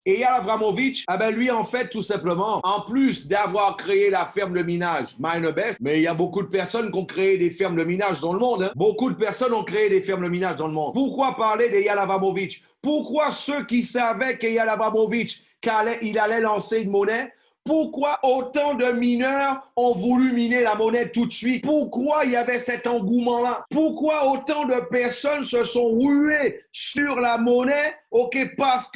Et Eyal Abramovich, ah ben lui, en fait, tout simplement, en plus d'avoir créé la ferme de minage MineBest, mais il y a beaucoup de personnes qui ont créé des fermes de minage dans le monde. Hein. Beaucoup de personnes ont créé des fermes de minage dans le monde. Pourquoi parler d'Eyal Abramovich? Pourquoi ceux qui savaient qu'Eyal Abramovich, il allait lancer une monnaie? Pourquoi autant de mineurs ont voulu miner la monnaie tout de suite? Pourquoi il y avait cet engouement-là? Pourquoi autant de personnes se sont ruées sur la monnaie? Ok, parce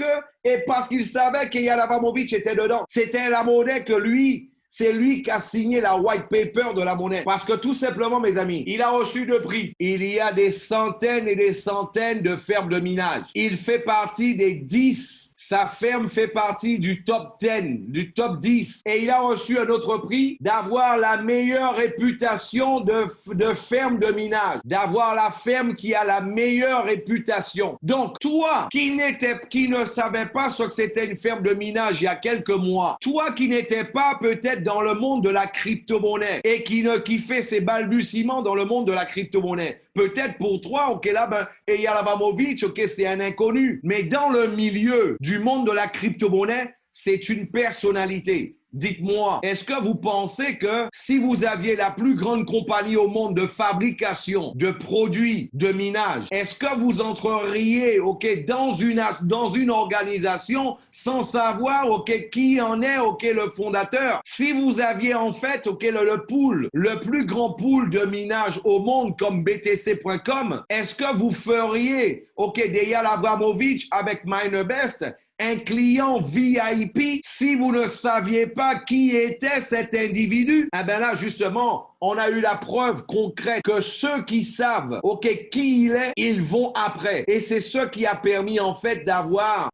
qu'ils savaient qu'Eyal Abramovich était dedans. C'était la monnaie que lui, c'est lui qui a signé la white paper de la monnaie. Parce que tout simplement, mes amis, il a reçu de prix. Il y a des centaines et des centaines de fermes de minage. Il fait partie des 10. Sa ferme fait partie du top 10, du top 10. Et il a reçu un autre prix d'avoir la meilleure réputation de ferme de minage. D'avoir la ferme qui a la meilleure réputation. Donc, toi qui ne savais pas ce que c'était une ferme de minage il y a quelques mois, toi qui n'étais pas peut-être dans le monde de la crypto-monnaie et qui fait ses balbutiements dans le monde de la crypto-monnaie, peut-être pour toi, ok, là, Eyal Abramovich, ok, c'est un inconnu. Mais dans le milieu du monde de la crypto-monnaie, c'est une personnalité. Dites-moi, est-ce que vous pensez que si vous aviez la plus grande compagnie au monde de fabrication de produits de minage, est-ce que vous entreriez, ok, dans une organisation sans savoir, ok, qui en est, ok, le fondateur? Si vous aviez en fait, ok, le plus grand pool de minage au monde comme BTC.com, est-ce que vous feriez, ok, d'Eyal Abramovich avec MineBest un client VIP si vous ne saviez pas qui était cet individu? Eh bien là, justement, on a eu la preuve concrète que ceux qui savent, ok, qui il est, ils vont après. Et c'est ce qui a permis, en fait, d'avoir,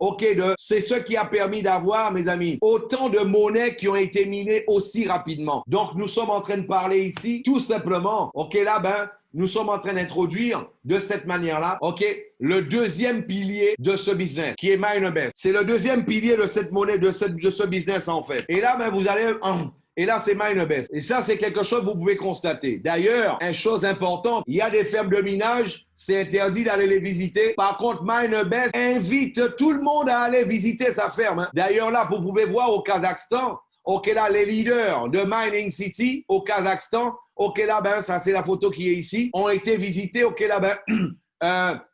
c'est ce qui a permis d'avoir, mes amis, autant de monnaies qui ont été minées aussi rapidement. Donc, nous sommes en train de parler ici, tout simplement, ok, là, nous sommes en train d'introduire de cette manière-là, ok, le deuxième pilier de ce business, qui est MineBest. C'est le deuxième pilier de cette monnaie, de ce business, en fait. Et là, vous allez... Et là, c'est MineBest. Et ça, c'est quelque chose que vous pouvez constater. D'ailleurs, une chose importante, il y a des fermes de minage, c'est interdit d'aller les visiter. Par contre, MineBest invite tout le monde à aller visiter sa ferme. Hein. D'ailleurs, là, vous pouvez voir au Kazakhstan, ok, là, les leaders de Mining City au Kazakhstan, ok, là, ça, c'est la photo qui est ici, ont été visités, ok, là,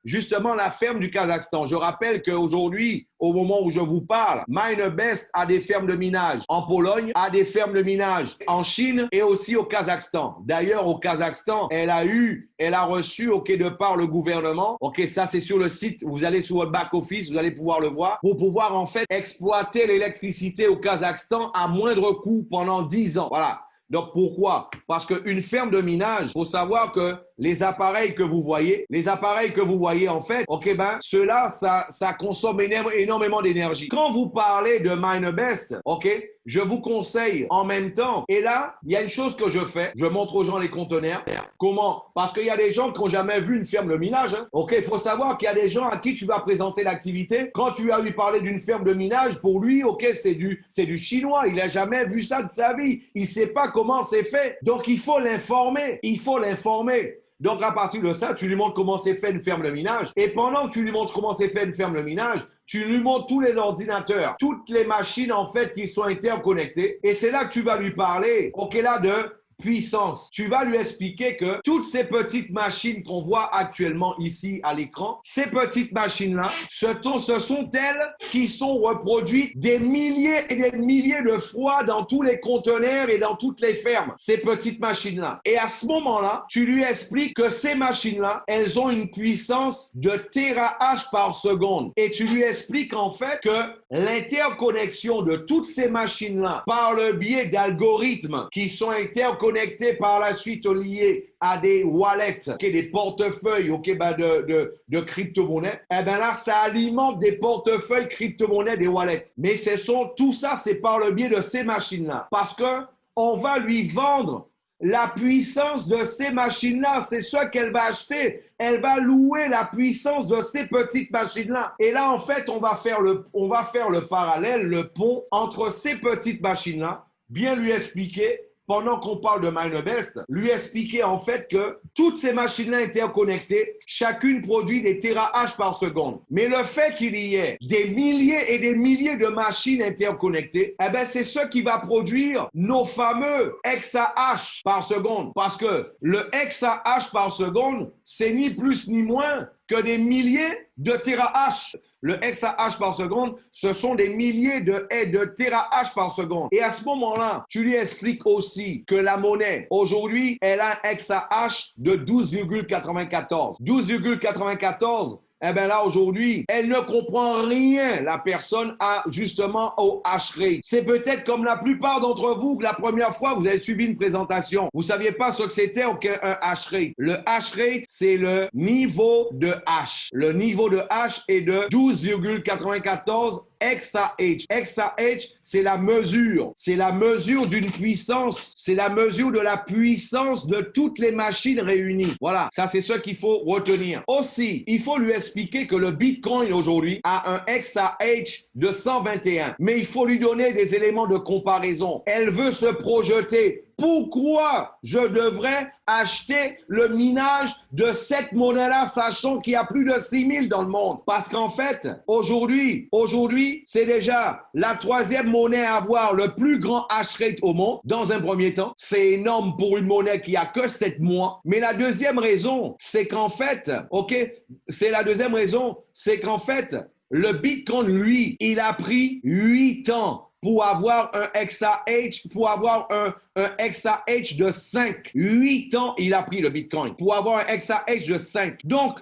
justement, la ferme du Kazakhstan. Je rappelle qu'aujourd'hui, au moment où je vous parle, MineBest a des fermes de minage en Pologne, a des fermes de minage en Chine et aussi au Kazakhstan. D'ailleurs, au Kazakhstan, elle a reçu, ok, de par le gouvernement, ok, ça c'est sur le site, vous allez sur votre back-office, vous allez pouvoir le voir, pour pouvoir en fait exploiter l'électricité au Kazakhstan à moindre coût pendant 10 ans. Voilà. Donc, pourquoi? Parce qu'une ferme de minage, il faut savoir que les appareils que vous voyez, en fait, ok, ceux-là, ça consomme énormément d'énergie. Quand vous parlez de MineBest, ok, je vous conseille en même temps, et là, il y a une chose que je fais, je montre aux gens les conteneurs. Comment? Parce qu'il y a des gens qui n'ont jamais vu une ferme de minage. Hein. Ok, il faut savoir qu'il y a des gens à qui tu vas présenter l'activité. Quand tu vas lui parler d'une ferme de minage, pour lui, ok, c'est du chinois. Il n'a jamais vu ça de sa vie. Il ne sait pas comment c'est fait. Donc, il faut l'informer. Donc, à partir de ça, tu lui montres comment c'est fait une ferme de minage. Et pendant que tu lui montres comment c'est fait une ferme de minage, tu lui montres tous les ordinateurs, toutes les machines, en fait, qui sont interconnectées. Et c'est là que tu vas lui parler, ok, là, de puissance. Tu vas lui expliquer que toutes ces petites machines qu'on voit actuellement ici à l'écran, ces petites machines-là, ce sont elles qui sont reproduites des milliers et des milliers de fois dans tous les conteneurs et dans toutes les fermes, ces petites machines-là. Et à ce moment-là, tu lui expliques que ces machines-là, elles ont une puissance de térahash par seconde. Et tu lui expliques en fait que l'interconnexion de toutes ces machines-là par le biais d'algorithmes qui sont interconnectés par la suite liés à des wallets, okay, des portefeuilles de crypto-monnaies, eh bien là, ça alimente des portefeuilles crypto-monnaies, des wallets. Mais tout ça, c'est par le biais de ces machines-là. Parce qu'on va lui vendre la puissance de ces machines-là. C'est ce qu'elle va acheter. Elle va louer la puissance de ces petites machines-là. Et là, en fait, on va faire le parallèle, le pont entre ces petites machines-là, bien lui expliquer. pendant qu'on parle de MineBest, lui expliquer en fait que toutes ces machines-là interconnectées, chacune produit des TH par seconde. Mais le fait qu'il y ait des milliers et des milliers de machines interconnectées, eh ben c'est ce qui va produire nos fameux exahash par seconde. Parce que le exahash par seconde, c'est ni plus ni moins que des milliers de terahash. Le exahash par seconde, ce sont des milliers de terahash par seconde. Et à ce moment-là, tu lui expliques aussi que la monnaie, aujourd'hui, elle a un exahash de 12,94. 12,94, eh bien là, aujourd'hui, elle ne comprend rien. La personne a justement au hash rate. C'est peut-être comme la plupart d'entre vous que la première fois, vous avez suivi une présentation. Vous ne saviez pas ce que c'était un hash rate. Le hash rate, c'est le niveau de hash. Le niveau de hash est de 12,94 exahash. Exahash, c'est la mesure. C'est la mesure d'une puissance. C'est la mesure de la puissance de toutes les machines réunies. Voilà, ça c'est ce qu'il faut retenir. Aussi, il faut lui expliquer que le Bitcoin aujourd'hui a un exahash de 121. Mais il faut lui donner des éléments de comparaison. Elle veut se projeter. Pourquoi je devrais acheter le minage de cette monnaie-là, sachant qu'il y a plus de 6000 dans le monde? Parce qu'en fait, aujourd'hui, c'est déjà la troisième monnaie à avoir le plus grand hash rate au monde, dans un premier temps. C'est énorme pour une monnaie qui a que 7 mois. Mais la deuxième raison, c'est qu'en fait, le Bitcoin, lui, il a pris 8 ans pour avoir un exahash, un exahash de 5. 8 ans, il a pris le Bitcoin pour avoir un exahash de 5. Donc,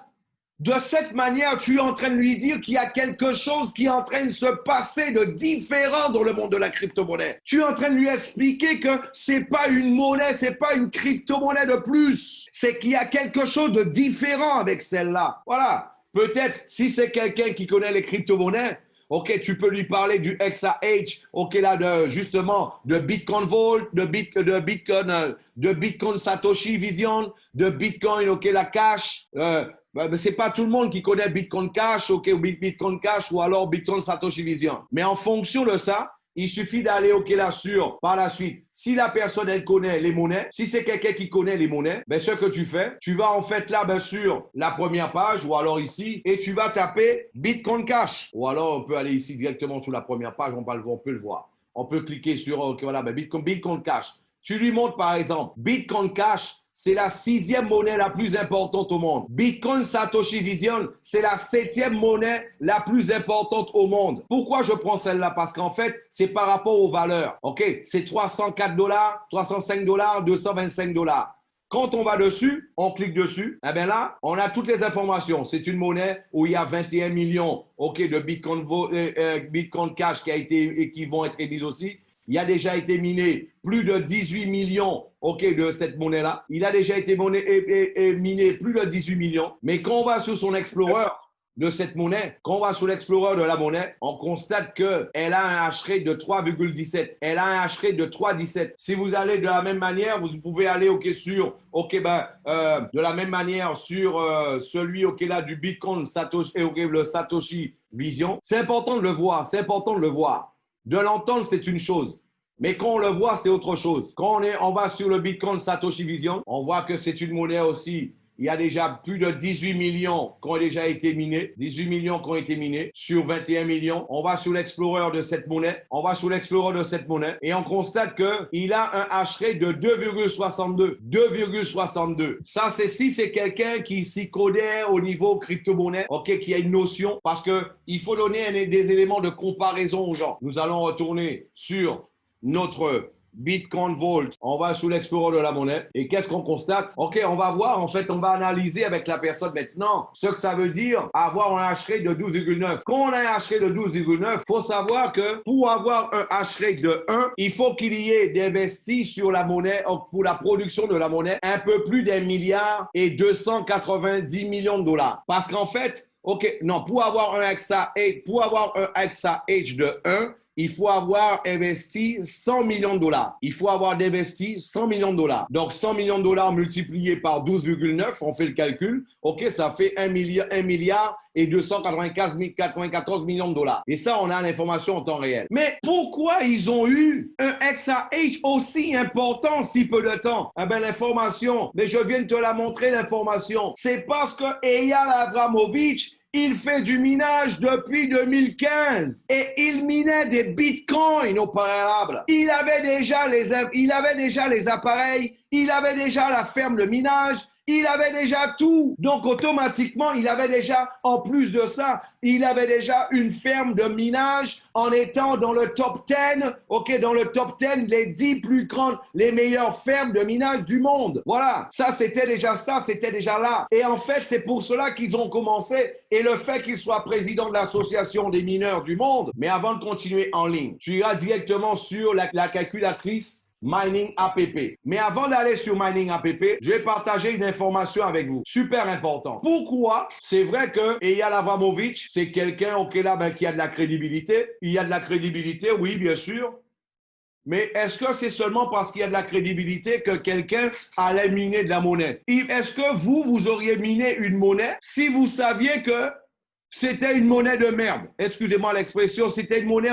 de cette manière, tu es en train de lui dire qu'il y a quelque chose qui est en train de se passer de différent dans le monde de la crypto-monnaie. Tu es en train de lui expliquer que c'est pas une monnaie, c'est pas une crypto-monnaie de plus. C'est qu'il y a quelque chose de différent avec celle-là. Voilà. Peut-être, si c'est quelqu'un qui connaît les crypto-monnaies, ok, tu peux lui parler du XAH, ok, là, justement, de Bitcoin Vault, de Bitcoin Satoshi Vision, de Bitcoin, ok, la Cash. C'est pas tout le monde qui connaît Bitcoin Cash, ok, ou Bitcoin Cash, ou alors Bitcoin Satoshi Vision. Mais en fonction de ça, il suffit d'aller, ok, là, par la suite. Si la personne, elle connaît les monnaies, si c'est quelqu'un qui connaît les monnaies, ben, ce que tu fais, tu vas en fait là, bien sûr, la première page, ou alors ici, et tu vas taper Bitcoin Cash. Ou alors, on peut aller ici directement sur la première page, on peut le voir. On peut cliquer sur, ok, voilà, ben, Bitcoin Cash. Tu lui montres, par exemple, Bitcoin Cash, c'est la 6e monnaie la plus importante au monde. Bitcoin Satoshi Vision, c'est la 7e monnaie la plus importante au monde. Pourquoi je prends celle-là? Parce qu'en fait, c'est par rapport aux valeurs. OK? C'est 304 $, 305 $, 225 $. Quand on va dessus, on clique dessus, eh bien là, on a toutes les informations. C'est une monnaie où il y a 21 millions, OK, de Bitcoin Cash qui vont être émises aussi. Il a déjà été miné plus de 18 millions, OK, de cette monnaie-là. Il a déjà été miné plus de 18 millions. Mais quand on va sur son Explorer de cette monnaie, quand on va sur l'Explorer de la monnaie, on constate qu'elle a un hash rate de 3,17. Elle a un hash rate de 3,17. Si vous allez de la même manière, vous pouvez aller, OK, de la même manière sur celui, OK, là, du Bitcoin Satoshi, le Satoshi Vision. C'est important de le voir, c'est important de le voir. De l'entendre, c'est une chose. Mais quand on le voit, c'est autre chose. Quand on va sur le Bitcoin Satoshi Vision, on voit que c'est une monnaie aussi. Il y a déjà plus de 18 millions qui ont déjà été minés. 18 millions qui ont été minés sur 21 millions. On va sur l'Explorer de cette monnaie. Et on constate qu'il a un hash rate de 2,62. 2,62. Ça, c'est quelqu'un qui s'y connaît au niveau crypto-monnaie, OK, qui a une notion, parce qu'il faut donner des éléments de comparaison aux gens. Nous allons retourner sur notre Bitcoin Vault, on va sous l'Explorer de la monnaie et qu'est-ce qu'on constate? Ok, on va voir, en fait, on va analyser avec la personne maintenant ce que ça veut dire avoir un hash rate de 12,9. Quand on a un hash rate de 12,9, il faut savoir que pour avoir un hash rate de 1, il faut qu'il y ait d'investis sur la monnaie, pour la production de la monnaie, un peu plus d'1 milliard et 290 millions de dollars. Parce qu'en fait, ok, non, pour avoir un exahash de 1, il faut avoir investi 100 millions de dollars. Il faut avoir investi 100 millions de dollars. Donc, 100 millions de dollars multiplié par 12,9, on fait le calcul. OK, ça fait 1 milliard et 294 millions de dollars. Et ça, on a l'information en temps réel. Mais pourquoi ils ont eu un XAH aussi important si peu de temps? Eh bien, l'information, mais je viens de te la montrer, l'information. C'est parce que Eyal Abramovich, il fait du minage depuis 2015 et il minait des bitcoins au préalable. Il avait déjà les appareils, il avait déjà la ferme de minage, il avait déjà tout. Donc, automatiquement, il avait déjà, en plus de ça, il avait déjà une ferme de minage en étant dans le top 10, OK, dans le top 10, les 10 plus grandes, les meilleures fermes de minage du monde. Voilà, ça, c'était déjà là. Et en fait, c'est pour cela qu'ils ont commencé. Et le fait qu'il soit président de l'association des mineurs du monde. Mais avant de continuer en ligne, tu iras directement sur la calculatrice Mining App. Mais avant d'aller sur Mining App, je vais partager une information avec vous. Super important. Pourquoi? C'est vrai que Eyal Abramovich, c'est quelqu'un, OK, là, qui a de la crédibilité. Il y a de la crédibilité, oui, bien sûr. Mais est-ce que c'est seulement parce qu'il y a de la crédibilité que quelqu'un allait miner de la monnaie? Est-ce que vous auriez miné une monnaie si vous saviez que c'était une monnaie de merde? Excusez-moi l'expression, c'était une monnaie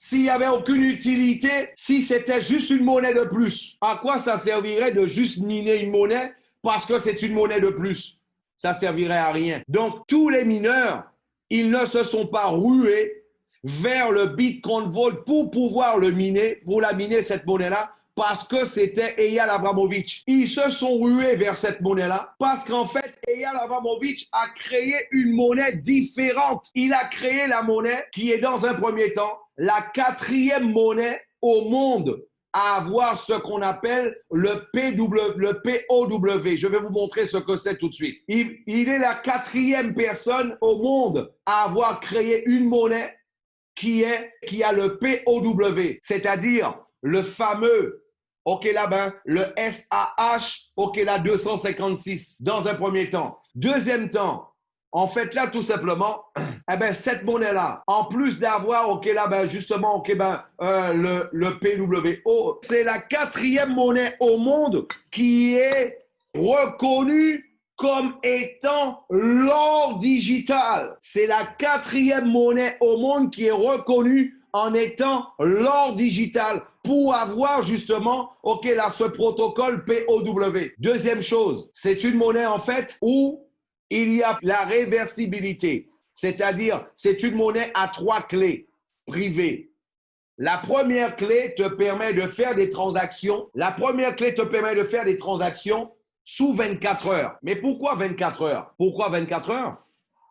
s'il n'y avait aucune utilité, si c'était juste une monnaie de plus. À quoi ça servirait de juste miner une monnaie parce que c'est une monnaie de plus? Ça servirait à rien. Donc, tous les mineurs, ils ne se sont pas rués vers le Bitcoin Vault pour pouvoir le miner, pour la miner cette monnaie-là, parce que c'était Eyal Abramovich. Ils se sont rués vers cette monnaie-là parce qu'en fait, Eyal Abramovich a créé une monnaie différente. Il a créé la monnaie qui est dans un premier temps la 4e monnaie au monde à avoir ce qu'on appelle le POW. Je vais vous montrer ce que c'est tout de suite. Il est la 4e personne au monde à avoir créé une monnaie qui a le POW, c'est-à-dire le fameux, le SAH, 256, dans un premier temps. Deuxième temps, en fait, là, tout simplement, cette monnaie-là, en plus d'avoir, le PWO, c'est la 4e monnaie au monde qui est reconnue comme étant l'or digital. C'est la 4e monnaie au monde qui est reconnue en étant l'or digital pour avoir justement, ce protocole POW. Deuxième chose, c'est une monnaie en fait où il y a la réversibilité, c'est-à-dire c'est une monnaie à 3 clés privées. La première clé te permet de faire des transactions. Sous 24 heures. Mais pourquoi 24 heures? Pourquoi 24 heures?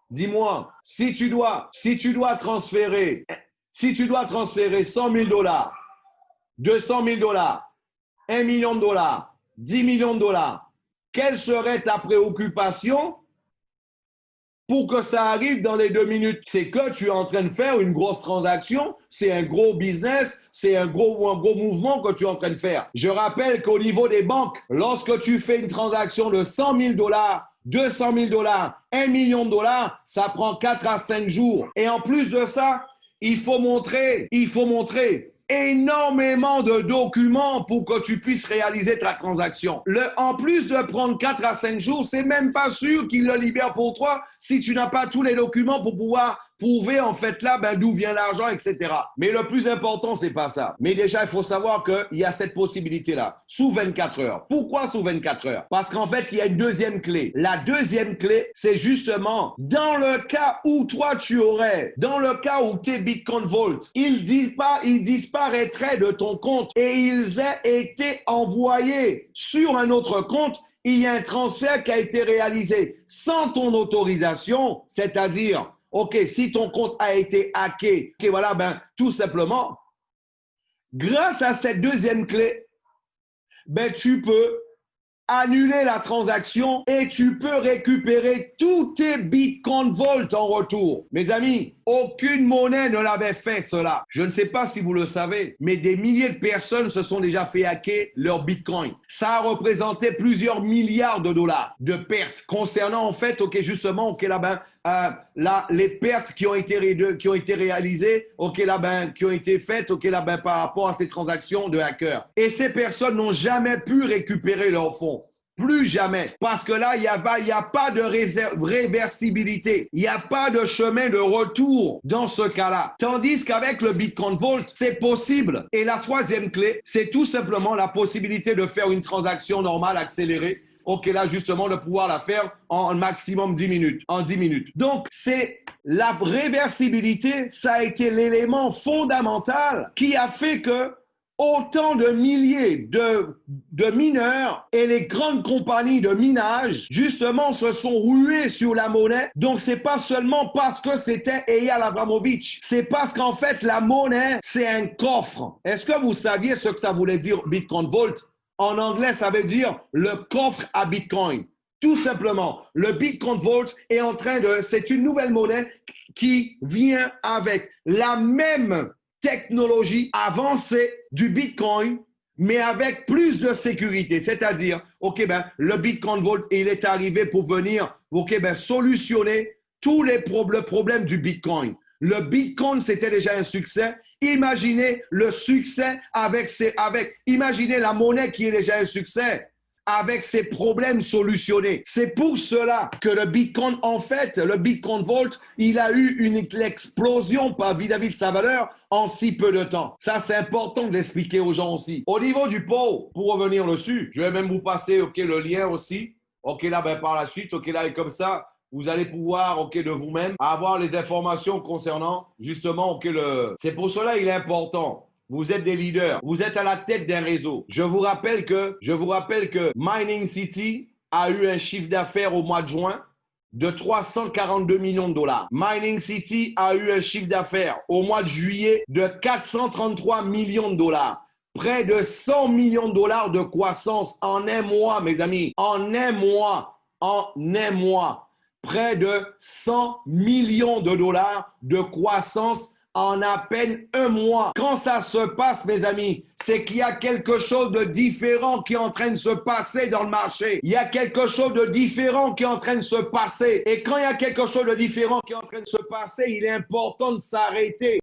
Dis-moi, si tu dois transférer 100 000 dollars, 200 000 dollars, 1 million de dollars, 10 millions de dollars, quelle serait ta préoccupation pour que ça arrive dans les 2 minutes? C'est que tu es en train de faire une grosse transaction, c'est un gros business, c'est un gros mouvement que tu es en train de faire. Je rappelle qu'au niveau des banques, lorsque tu fais une transaction de 100 000 dollars, 200 000 dollars, 1 million de dollars, ça prend 4 à 5 jours. Et en plus de ça, il faut montrer énormément de documents pour que tu puisses réaliser ta transaction. En plus de prendre 4 à 5 jours, c'est même pas sûr qu'il le libère pour toi si tu n'as pas tous les documents pour pouvoir prouver en fait là d'où vient l'argent, etc. Mais le plus important, c'est pas ça. Mais déjà, il faut savoir qu'il y a cette possibilité-là, sous 24 heures. Pourquoi sous 24 heures? Parce qu'en fait, il y a une deuxième clé. La deuxième clé, c'est justement dans le cas où dans le cas où tes Bitcoin Vault, ils disparaîtraient de ton compte et ils aient été envoyés sur un autre compte, il y a un transfert qui a été réalisé sans ton autorisation, c'est-à-dire si ton compte a été hacké, tout simplement, grâce à cette deuxième clé, tu peux annuler la transaction et tu peux récupérer tous tes Bitcoin Vault en retour. Mes amis, Aucune monnaie ne l'avait fait cela. Je ne sais pas si vous le savez, mais des milliers de personnes se sont déjà fait hacker leur Bitcoin. Ça a représenté plusieurs milliards de dollars de pertes concernant en fait, justement, les pertes qui ont été réalisées, qui ont été faites, par rapport à ces transactions de hackers. Et ces personnes n'ont jamais pu récupérer leurs fonds. Plus jamais. Parce que là, il n'y a pas de réversibilité. Il n'y a pas de chemin de retour dans ce cas-là. Tandis qu'avec le Bitcoin Vault, c'est possible. Et la troisième clé, c'est tout simplement la possibilité de faire une transaction normale accélérée. Là, justement, de pouvoir la faire en maximum 10 minutes. En 10 minutes. Donc, c'est la réversibilité, ça a été l'élément fondamental qui a fait que autant de milliers de mineurs et les grandes compagnies de minage, justement, se sont rués sur la monnaie. Donc, c'est pas seulement parce que c'était Eyal Abramovich. C'est parce qu'en fait, la monnaie, c'est un coffre. Est-ce que vous saviez ce que ça voulait dire Bitcoin Vault? En anglais, ça veut dire le coffre à Bitcoin. Tout simplement, le Bitcoin Vault c'est une nouvelle monnaie qui vient avec la même technologie avancée du Bitcoin, mais avec plus de sécurité. C'est-à-dire, le Bitcoin Vault, il est arrivé pour venir, solutionner tous les problèmes du Bitcoin. Le Bitcoin, c'était déjà un succès. Imaginez le succès imaginez la monnaie qui est déjà un succès avec ses problèmes solutionnés. C'est pour cela que le Bitcoin, en fait, le Bitcoin Vault, il a eu l'explosion vis-à-vis de sa valeur en si peu de temps. Ça, c'est important de l'expliquer aux gens aussi. Au niveau du pot, pour revenir dessus, je vais même vous passer le lien aussi. Par la suite, et comme ça, vous allez pouvoir, de vous-même, avoir les informations concernant, justement, C'est pour cela qu'il est important. Vous êtes des leaders. Vous êtes à la tête d'un réseau. Je vous rappelle que Mining City a eu un chiffre d'affaires au mois de juin de 342 millions de dollars. Mining City a eu un chiffre d'affaires au mois de juillet de 433 millions de dollars. Près de 100 millions de dollars de croissance en un mois, mes amis. En un mois. Près de 100 millions de dollars de croissance en à peine un mois. Quand ça se passe, mes amis, c'est qu'il y a quelque chose de différent qui est en train de se passer dans le marché. Il y a quelque chose de différent qui est en train de se passer. Et quand il y a quelque chose de différent qui est en train de se passer, il est important de s'arrêter.